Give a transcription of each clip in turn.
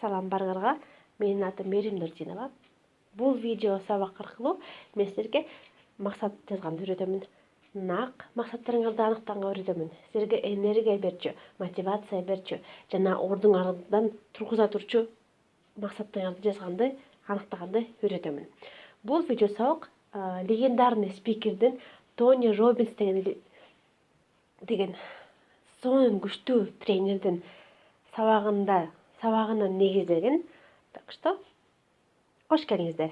Салам барыңарга. Менин атым Мерим Нурдинова. Бул видео сабак аркылуу мен силерге максат жазганды үйрөтөмүн. Нак максаттарыңарды аныктаганга үйрөтөмүн. Силерге энергия берчү, мотивация берчү жана ордуңардан тургуза турчу максаттарыңарды жазганды, аныктаганды үйрөтөмүн. Бул видео сабак легендарный спикердин Тони Роббинс деген сонун күчтүү тренердин сабагынан негизделген. Так что кош келиңиздер.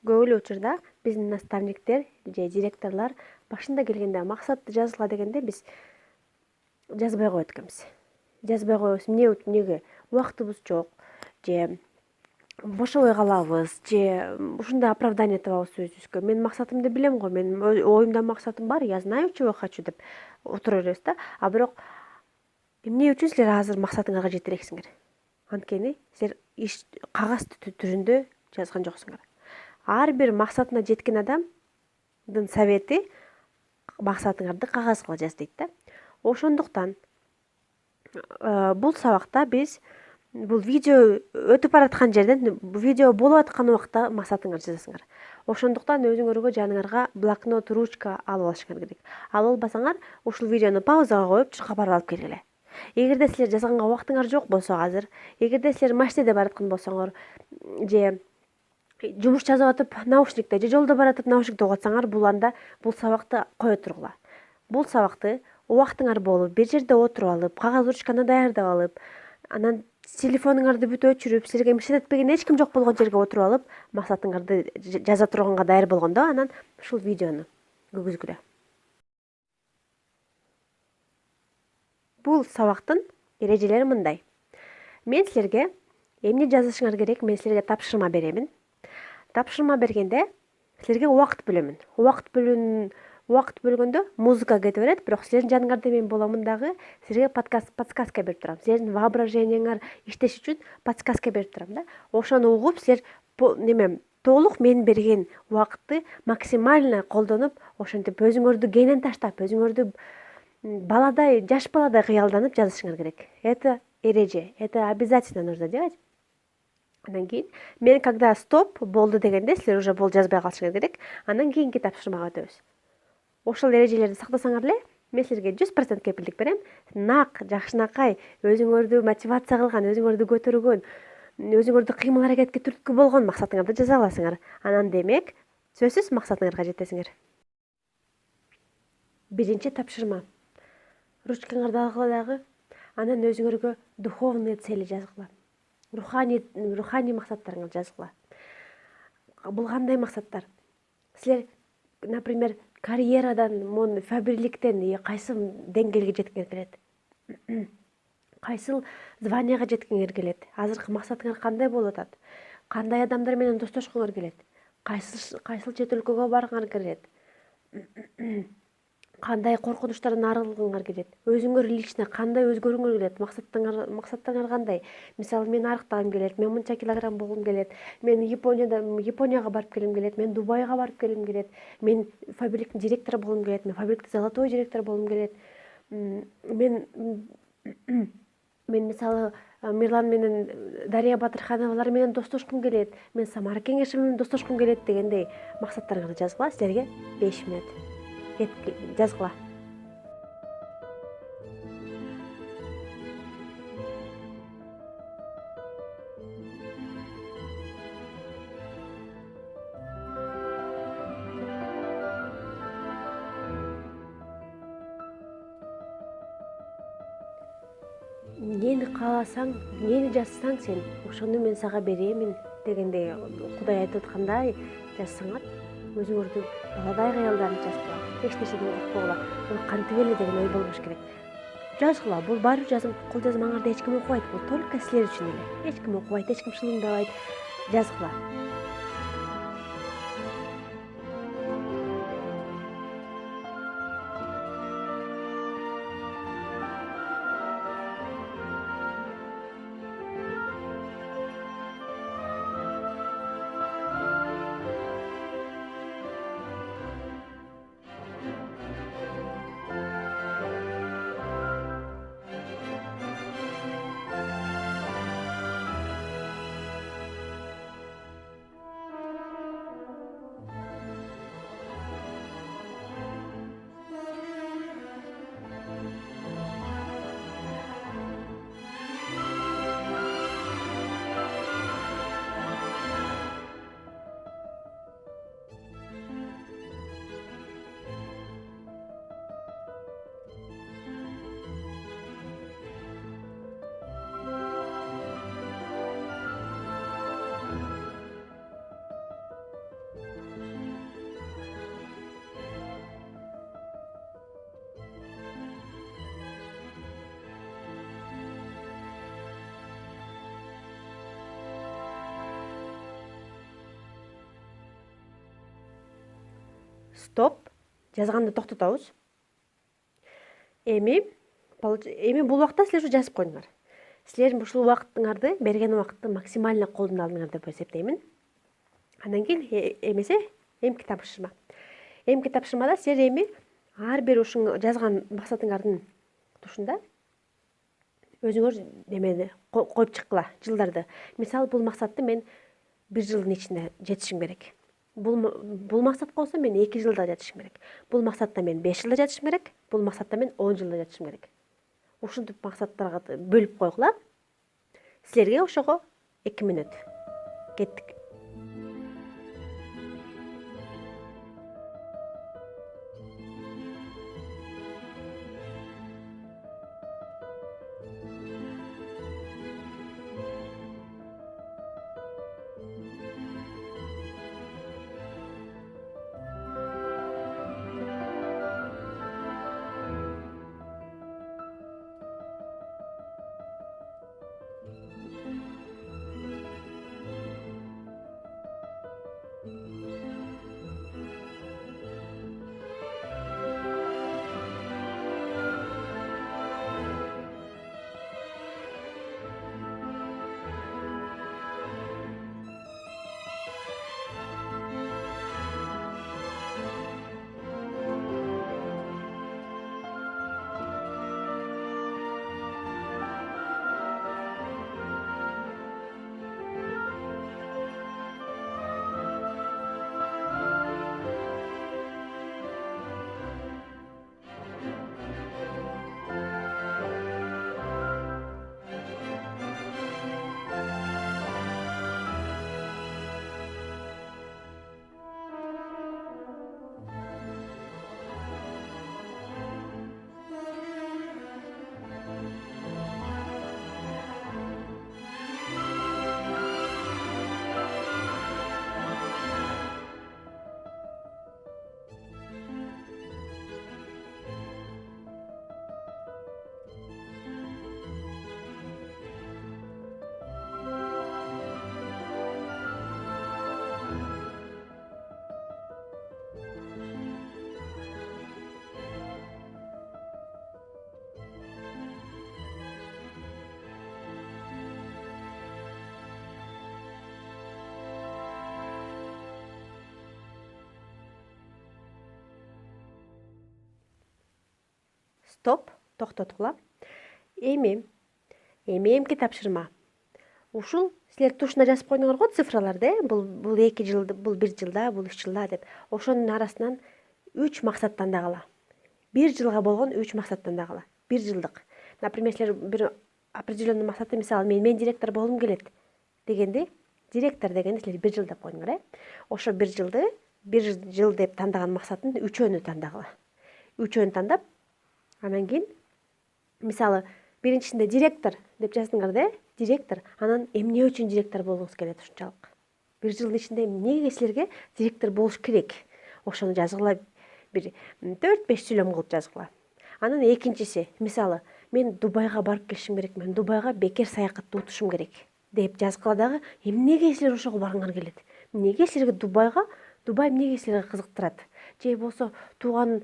Көп эле учурда биздин наставниктер же директорлор башында келгенде максатты жазгыла дегенде биз жазбай коет экенбиз. Жазбай коебуз. Эмнеге? Убактыбыз жок же бошобой калабыз же ушундай оправдание табабыз өзүбүзгө. Мен максатымды билем го, менин оюмда максатым бар, я знаю, чего хочу деп отура беребиз да. А бирок эмне үчүн силер азыр максатыңарга жете элексиңер? Анткени силер кагаз түрүндө жазган жоксуңар. Ар бир максатына жеткен адамдын совети максатыңарды кагазга жаз дейт да. Ошондуктан бул сабакта биз бул видео өтүп бараткан жерден, видео болуп аткан убакта максатыңарды жазасыңар. Ошондуктан өзүңөргө жаныңарга блокнот, ручка алып алышыңар керек. Ал болбасаңар, ушул видеону паузага коюп, капарып алып келгиле. Эгерде силер жазганга убактыңар жок болсо азыр, эгерде силер машинеде бараткан болсоңор же жумуш жазып атып наушникте же жолдо баратып наушникте угуп атсаңар, бул сабакты кое тургула. Бул сабакты убактыңар болуп, бир жерде отуруп алып, кагаз ручканы даярдап алып, анан телефонуңарды бүт өчүрүп, силерге мешет этпеген эч ким жок болгон жерге отуруп алып, максатыңарды жаза турганга даяр болгондо анан ушул видеону көргүзгүлө. Бул сабактын эрежелери мындай. Мен силерге эмне жазышыңар керек, мен силерге тапшырма беремин. Тапшырма бергенде силерге убакыт бөлөмүн. Убакыт бөлгөндө музыка кете берет, бирок силердин жаныңарда мен боломун дагы, силерге подсказка берип турам. Силердин воображениеңар иштеш үчүн подсказка берип турам да. Ошону угуп силер толук мен берген убакытты максимально колдонуп, ошентип өзүңөрдү кенен таштап, өзүңөрдү жаш баладай кыялданып жазышыңар керек. Это эреже, это обязательно нужно делать. Андан кийин мен когда стоп болду дегенде силер уже бул жазбай калышыңар керек. Андан кийинки тапшырмага өтөбүз. Ошол эрежелерди сактасаңар эле, мен силерге 100% кепилдик берем. Нак, жакшынакай, өзүңөрдү мотивация кылган, өзүңөрдү көтөргөн, өзүңөрдү кыймыл аракетке түрткү болгон максатыңарды жаза аласыңар. Анан демек, сөзсүз максатыңарга жетесиңер. Биринчи тапшырма. Ручкаңарды алгыла дагы, анан өзүңөргө духовные цели жазгыла. Руханий максаттарыңарды жазгыла. Бул кандай максаттар? Силер, например, карьерадан, фабриктен кайсы деңгээлге жеткиңер келет? Кайсыл званияга жеткиңер келет? Азыркы максатыңар кандай болуп атат? Кандай адамдар менен достошкуңар келет? Кайсыл чет өлкөгө баргыңар келет? Кандай коркунучтардан арылгыңар келет? Өзүңөр лично кандай өзгөрүүңөр келет? Максаттарыңар кандай? Мисалы, мен арыктагым келет, мен мынча килограмм болгум келет, мен Японияга барып келгим келет, мен Дубайга барып келгим келет, мен фабриктин директору болгум келет, мен фабриктин золотой директору болгум келет. Мен мисалы Мирлан менен Дарья Батырхановалар менен достошкум келет, мен Самара Кеңешова менен достошкум келет дегендей максаттарыңарды жазгыла. Силерге 5 мүнөт жазгыла. Нени кааласаң, нени жазсаң сен, ошону мен сага беремин дегендей Кудай айтып аткандай жазсаңар, өзүңөрдү баладай кыялданып жазгыла. Эч нерседен коркпогула. Бул кантип эле деген ой болбош керек. Жазгыла. Бул баары жазым, кол жазмаңарды эч ким окубайт. Бул только силер үчүн эле. Эч ким окубайт, эч ким шылыңдабайт. Жазгыла. Стоп. Жазганды токтотобуз. Эми бул убакта силер ушу жазып койдуңар. Силер ушул убактыңарды, берген убакытты максимально колдон алдыңар деп эсептеймин. Андан кийин эмесе эмки тапшырма. Эмки тапшырмада силер эми ар бир ушуң жазган максатыңардын тушунда өзүңөр немени коюп чыккыла, жылдарды. Мисалы, бул максатты мен 1 жылдын ичинде жетишим керек. Бул максатка болсо мен 2 жылда жетишим керек. Бул максатта мен 5 жылда жетишим керек. Бул максатта мен 10 жылда жетишим керек. Ушинтип максаттарга бөлүп койгула. Силерге ошого 2 мүнөт. Кеттик. Стоп, токтоткула. Эми эмки тапшырма. Ушул силер тушуна жазып койдуңар го цифраларды, бул 2 жылда, бул 1 жылда, бул 3 жылда деп. Ошонун арасынан 3 максат тандагыла. 1 жылга болгон 3 максат тандагыла. 1 жылдык. Например, силер бир определенный максатты, мисалы, мен директор болгум келет дегенди, директор дегенди силер 1 жыл деп койдуңар, Ошо 1 жылды, 1 жыл деп тандаган максаттын 3өөнү тандагыла. 3өөнү тандап, анан кийин, мисалы, биринчисинде директор деп жаздыңар, директор. Анан эмне үчүн директор болгуңуз келет ушунчалык? 1 жылдын ичинде эмнеге силерге директор болуш керек? Ошону жазгыла, бир 4-5 сүйлөм кылып жазгыла. Анан экинчиси, мисалы, мен Дубайга барып келишим керек, мен Дубайга бекер саякатты утушум керек деп жазгыла дагы. Эмнеге силер ошого баргыңар келет? Эмнеге силерге Дубай эмнеге силерге кызыктырат? Же болбосо тууган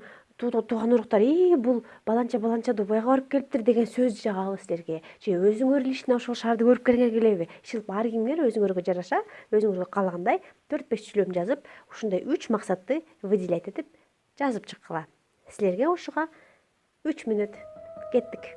уруктар, бул баланча Дубайга барып келиптир деген сөз жагабы силерге? Же өзүңөр лично ошол шаарды көрүп келгиңер келеби? Ар кимдер өзүңөргө жараша, өзүңөргө каалагандай 4-5 сүйлөм жазып, ушундай 3 максатты выделять этип жазып чыккыла. Силерге ушуга 3 мүнөт. Кеттик.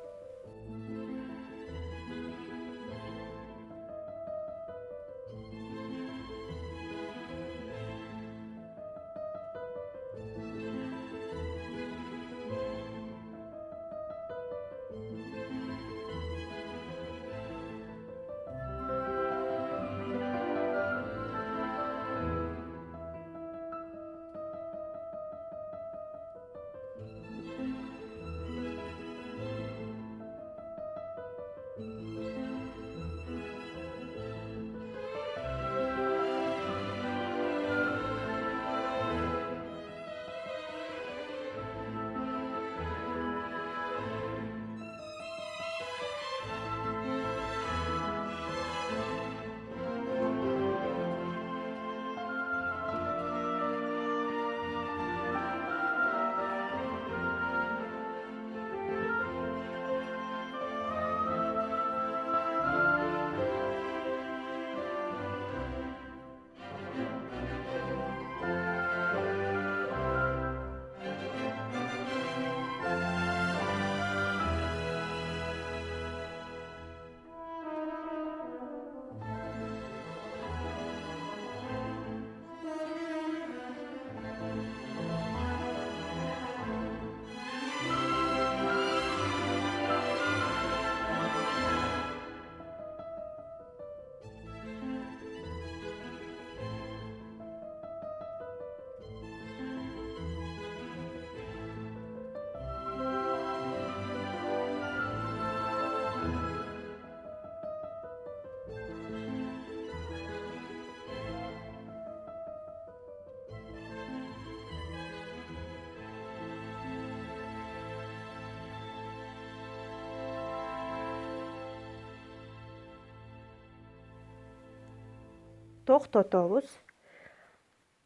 токтотобуз.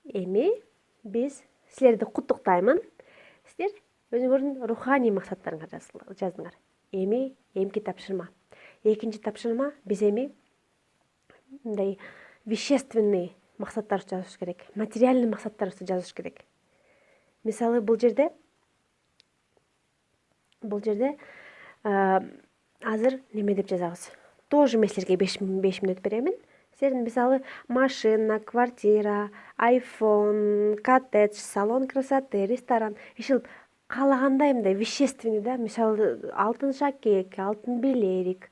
Эми биз силерди куттуктаймын. Силер өзүңөрдүн руханий максаттарыңарды жаздыңар. Эмки тапшырма. Экинчи тапшырма биз эми мындай вещественный максаттарыбызды жазыш керек. Материальный максаттарыбызды жазыш керек. Мисалы бул жерде азыр неме деп жазабыз. Тоже мен силерге 5 мүнөт беремин. Силер мисалы машина, квартира, айфон, коттедж, салон красоты, ресторан, ишил каалагандай мындай вещественный да, мисалы алтын шакек, алтын билерик,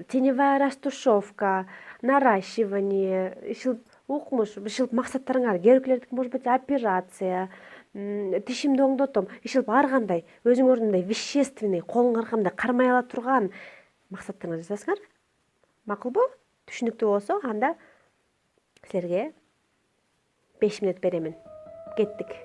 теневая растушевка, наращивание, ишил укмуш, ишил максаттарыңар, кээ бирөөлөрдүкү может быть операция, тишимди оңдотом, ишил ар кандай өзүңөрдүн мындай вещественный, колуңарга мындай кармай ала турган максаттарыңарды жазасыңар. Макулбу? Түшүнүктүү болсо, анда силерге 5 мүнөт беремин. Кеттик.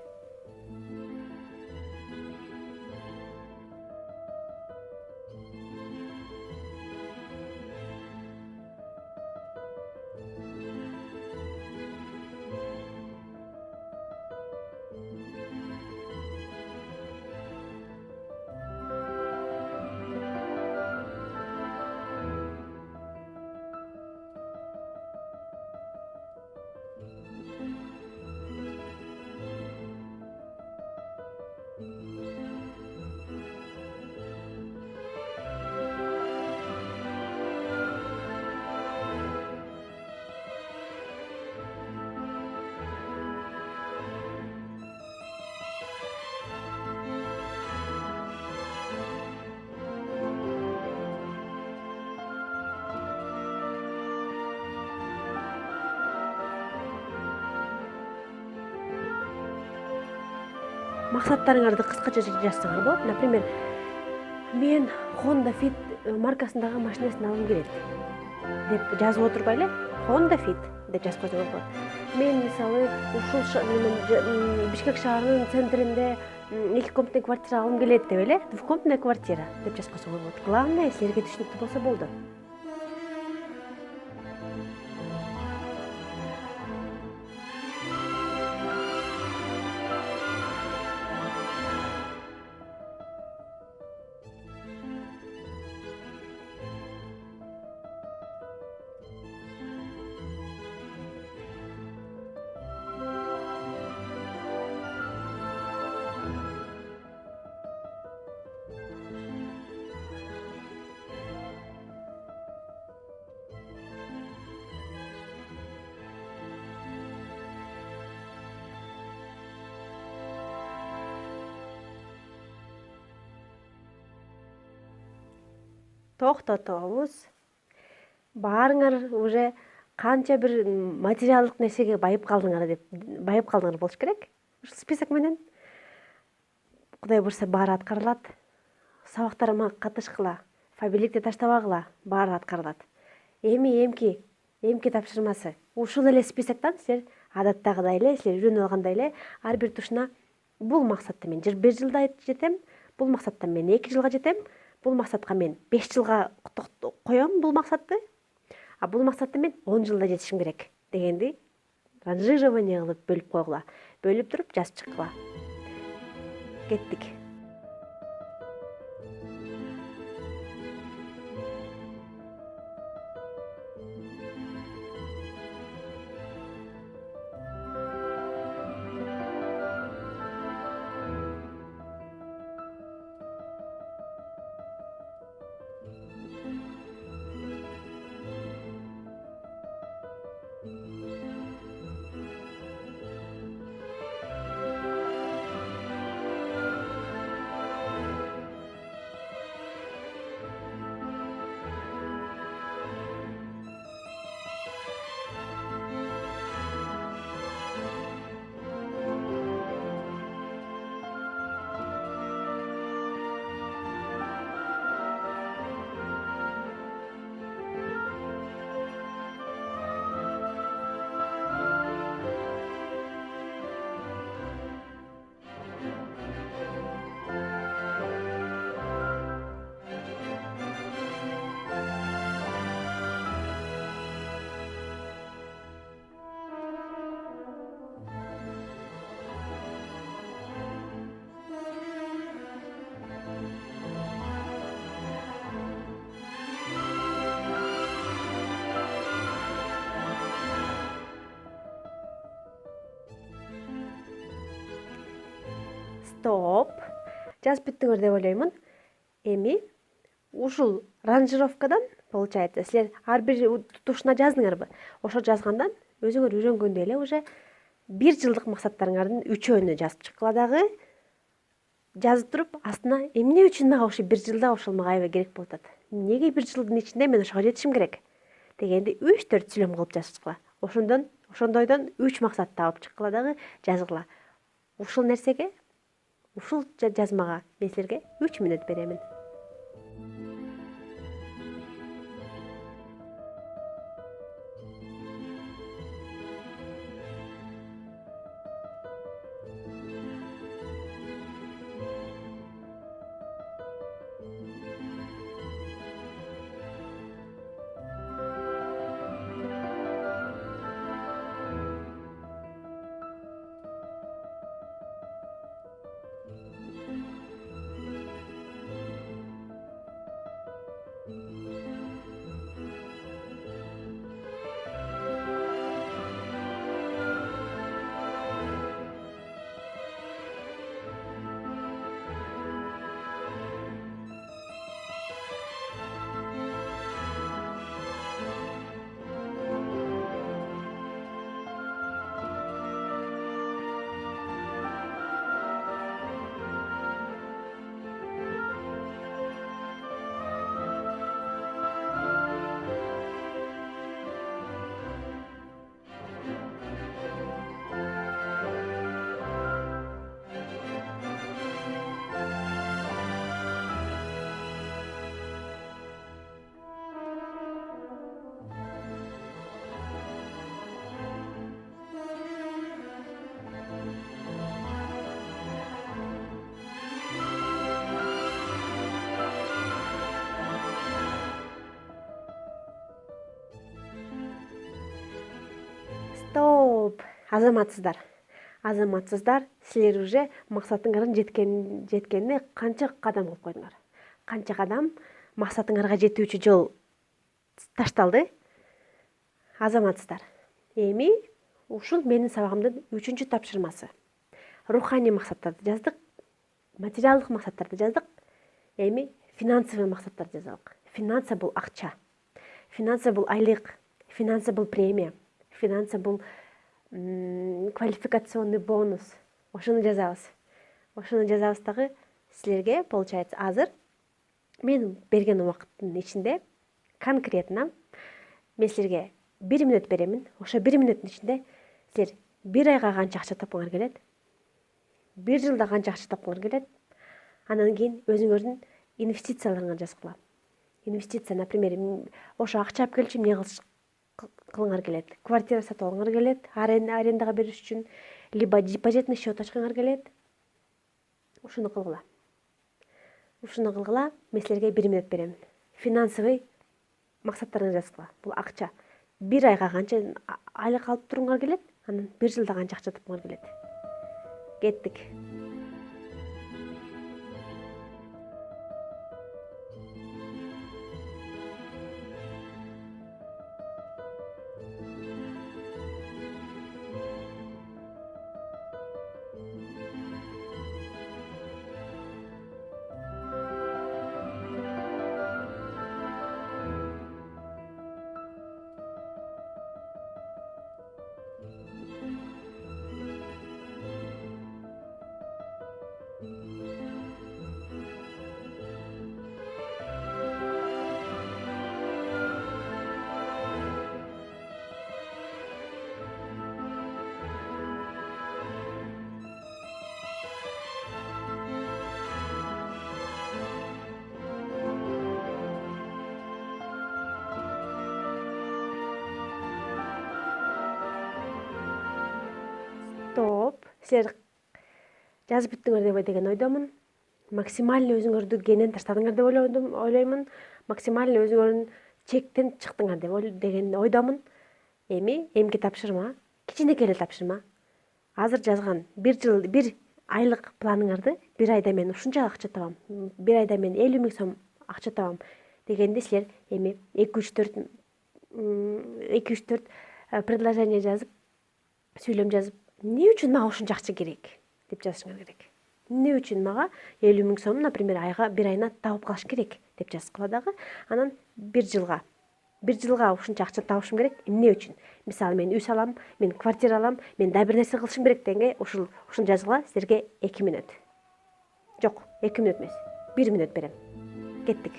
Максаттарыңарды кыскача жазсаңар болот. Например, мен Honda Fit маркасындагы машинасını алгым келет деп жазып отурбай эле Honda Fit деп жазып койсоңор болот. Мен мисалы ушул Бишкек шаарынын центринде 2 комнатный квартира алгым келет деп эле двухкомнатная квартира деп жазып койсоңор болот. Главное силерге түшүнүктүү болсо болду. Токтотобуз. Баарыңар уже канча бир материалдык нерсеге байып калдыңар болуш керек. Ушул список менен Кудай буйрса баары аткарылат. Сабактарыма катышкыла, фабиликти таштабагыла, баары аткарылат. Эмки тапшырмасы. Ушул эле списоктон силер адаттагыдай эле, силер үйрөнүп алгандай эле ар бир тушуна бул максатты мен 1 жылда жетем, бул максатта мен 2 жылга жетем, бул максатка мен 5 жылга коем бул максатты, а бул максатты мен 10 жылда жетишим керек дегенди ранжирование кылып бөлүп койгула. Бөлүп туруп жазып чыккыла. Кеттик. Стоп. Жазып бүттүңөр деп ойлоймун. Эми ушул ранжировкадан получается силер ар бир тутушуна жаздыңарбы? Ошо жазгандан өзүңөр үйрөнгөндөй эле уже 1 жылдык максаттарыңардын 3-өөнү жазып чыккыла дагы. Жазып туруп астына эмне үчүн мага ушу 1 жылда ошол мага аябай керек болуп атат. Неге 1 жылдын ичинде мен ошого жетишим керек? Дегенди 3-4 сүйлөм кылып жазып чыккыла. Ошондойдон 3 максат таап чыккыла дагы жазгыла. Ушул нерсеге, ушул жазмага мен силерге 3 мүнөт беремин. Стоп. Азаматсыздар, силер уже максатыңардын жеткенине канча кадам кылып койдуңар? Канча кадам максатыңарга жетүүчү жол ташталды? Азаматсыздар. Эми ушул менин сабагымдын 3-чү тапшырмасы. Руханий максаттарды жаздык, материалдык максаттарды жаздык. Эми финансовый максаттарды жазалык. Финансы бул акча. Финансы бул айлык. Финансы бул премия. Финансы бул квалификационный бонус. Ошону жазабыз дагы силерге, получается, азыр мен берген убакыттын ичинде конкретно мен силерге 1 мүнөт беремин. Ошо 1 мүнөттүн ичинде силер 1 айга канча акча тапкыңар келет, 1 жылда канча акча тапкыңар келет, анан кийин өзүңөрдүн инвестицияларыңарды жазгыла. Инвестиция, например, ошо акча алып келчү эмне кылыңар келет? Квартира сатып алыңар келет, арендага бериш үчүн, либо депозитный счет ачкыңар келет. Ушуну кылгыла. Мен силерге 1 мүнөт беремин. Финансовый максаттарыңызды жазгыла. Бул акча. 1 айга канча айлык алып туруңар келет, анан 1 жылда канча акча тапкыңар келет. Кеттик. Топ, силер жазып бүттүңөр деген ойдомун. Максимально өзүңөрдү кенен таштадыңар деп ойлоймун. Максимально өзүңөрдүн чектен чыктыңар деген ойдомун. Эмки тапшырма, кичинекей эле тапшырма. Азыр жазган 1 айлык планыңарды 1 айда мен ушунча акча табам, 1 айда мен 50 000 сом акча табам дегенде силер эми 2-3-4 предложение жазып, сүйлөм жазып, эмне үчүн мага ушунча акча керек деп жазышыңар керек. эмне үчүн мага 50.000 сом, например, бир айына табып калыш керек деп жазгыла дагы. Анан бир жылга ушунча акча табышым керек. Эмне үчүн? Мисалы, мен үй салам, мен квартира алам, мен да бир нерсе кылышым керек дегенге ушул жазгыла силерге 2 мүнөт. Жок, 2 мүнөт эмес. 1 мүнөт берем. Кеттик.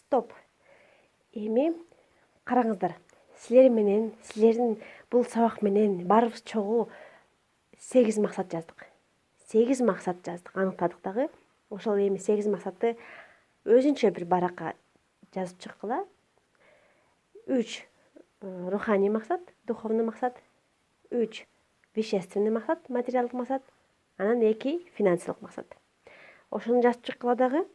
Стоп. Эми караңыздар. Силердин бул сабак менен баарыбыз чогуу 8 максат жаздык. 8 максат жаздык, аныктадык дагы. Ошол эми 8 максатты өзүнчө бир баракка жазып чыккыла. 3 руханий максат, духовный максат, 3 вещественный максат, материалдык максат, анан 2 финансылык максат. Ошону жазып чыккыла дагы.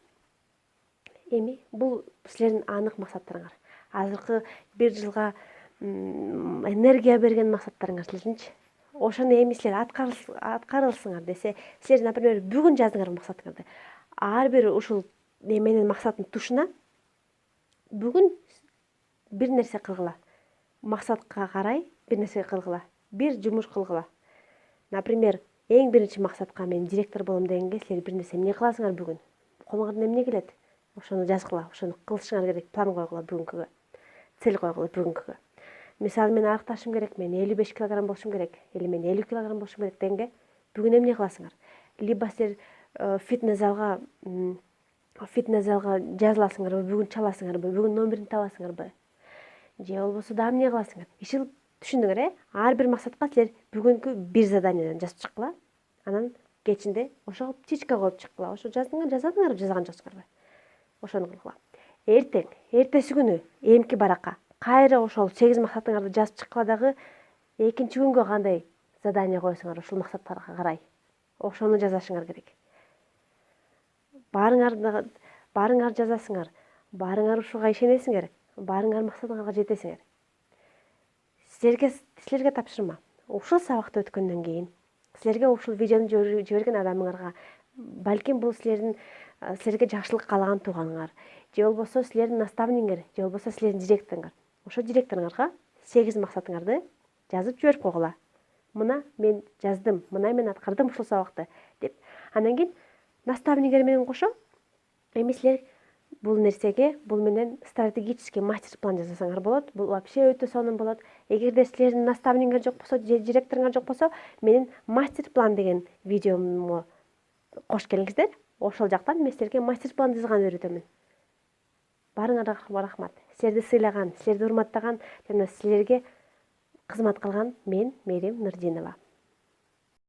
Эми бул силердин анык максаттарыңар. Азыркы бир жылга энергия берген максаттарыңар силердинчи. Ошону эми силер аткарылсыңар десе, силер, например, бүгүн жаздыңар максатыңарды. Ар бир ушул эменин максаттын тушуна бүгүн бир нерсе кылгыла. Максатка карай бир нерсе кылгыла. Бир жумуш кылгыла. Например, эң биринчи максатка мен директор болом дегенге силер бир нерсе эмне кыласыңар бүгүн? Колуңардан эмне келет? Ошону жазгыла, ошону кылышыңар керек, план койгула бүгүнкүгө. Цель койгула бүгүнкүгө. Мисалы, мен арыкташым керек, мен 55 килограмм болушум керек, или мен 50 килограмм болушум керек дегенге бүгүн эмне кыласыңар? Либо силер фитнес залга жазыласыңарбы, бүгүн чаласыңарбы, бүгүн номерин табасыңарбы? Же болбосо да эмне кыласыңар? Ишил түшүндүңөр, Ар бир максатка силер бүгүнкү бир заданиядан жазып чыккыла. Анан кечинде ошого птичка коюп чыккыла. Ошо жазадыңарбы, жазган жоксуңарбы? Ошону кылгыла. Эртеси күнү эмки баракка кайра ошол 8 максатыңарды жазып чыккыла дагы. Экинчи күнгө кандай задание койсоңор ошол максаттарга карай ошону жазашыңар керек. Баарыңар жазасыңар. Баарыңар ушуга ишенесиңер. Баарыңар максатыңарга жетесиңер. Силерге тапшырма. Ушул сабакты өткөндөн кийин силерге ушул видеону жиберген адамыңарга, балким бул силерге жакшылык каалаган тууганыңар, же болбосо силердин наставниңер, же болбосо силердин директоруңар. Ошо директоруңарга 8 максатыңарды жазып жиберип койгула. Мына мен жаздым, мына мен аткардым ушул сабакты деп. Андан кийин наставниңер менен кошо эми силер бул менен стратегический мастер-план жасасаңар болот. Бул вообще өтө сонун болот. Эгерде силердин наставниңер жок болсо, же директоруңар жок болсо, менин мастер-план деген видеому кош келиңиздер. Ошол жактан мен силерге мастер-план жазганды үйрөтөмүн. Баарыңарга рахмат. Силерди сыйлаган, силерди урматтаган жана силерге кызмат кылган мен Мерим Нурдинова.